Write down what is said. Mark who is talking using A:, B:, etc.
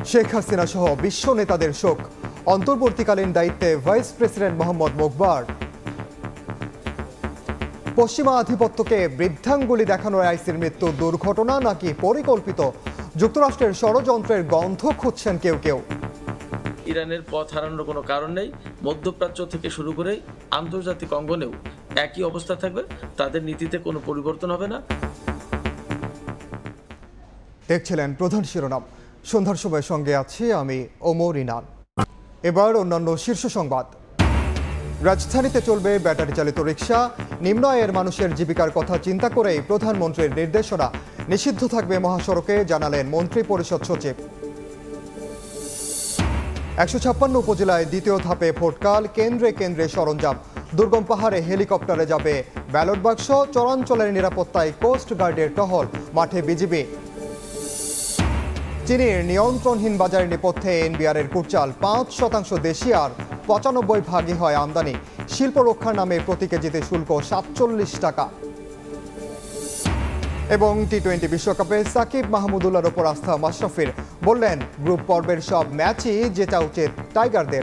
A: শেখ হাসিনা সহ বিশ্ব নেতাদের শোক, অন্তর্বর্তীকালীন দায়িত্বে ভাইস প্রেসিডেন্ট মোহাম্মদ মোকবার। পশ্চিমা আধিপত্যকে বৃদ্ধাঙ্গুলি দেখানোর আইসির মৃত্যু দুর্ঘটনা নাকি পরিকল্পিত, যুক্তরাষ্ট্রের ষড়যন্ত্রের গন্ধ খুঁজছেন কেউ কেউ।
B: ইরানের পথ হারানোর কোনো কারণ নেই। মধ্যপ্রাচ্য থেকে শুরু করে আন্তর্জাতিক অঙ্গনেও একই অবস্থা থাকবে, তাদের নীতিতে কোনো পরিবর্তন হবে না।
A: দেখছিলেন প্রধান শিরোনাম। সন্ধ্যার সময় সঙ্গে আছি আমি ওমর ইনান। এবার অন্যান্য শীর্ষ সংবাদ। রাজধানীতে চলবে ব্যাটারি চালিত রিক্সা, নিম্ন আয়ের মানুষের জীবিকার কথা চিন্তা করেই প্রধানমন্ত্রীর নির্দেশনা। নিষিদ্ধ থাকবে মহাসড়কে, জানালেন মন্ত্রী পরিষদ সচিব। 156 উপজেলায় দ্বিতীয় ধাপে ভোটকাল, কেন্দ্রে কেন্দ্রে সরঞ্জাম। দুর্গম পাহাড়ে হেলিকপ্টারে যাবে ব্যালট বাক্স, চরাঞ্চলের নিরাপত্তায় কোস্ট গার্ডের টহল, মাঠে বিজিবি। চিনির নিয়ন্ত্রণহীন বাজারের নেপথ্যে এনবিআরের কুটচাল, 5% দেশি আর 95 ভাগই হয় আমদানি। শিল্প রক্ষার নামে প্রতি কেজিতে শুল্ক 47 টাকা। এবং টি-20 বিশ্বকাপে সাকিব মাহমুদুল্লাহর ওপর আস্থা মাশরাফির, বললেন গ্রুপ পর্বের সব ম্যাচই জেতা উচিত টাইগারদের।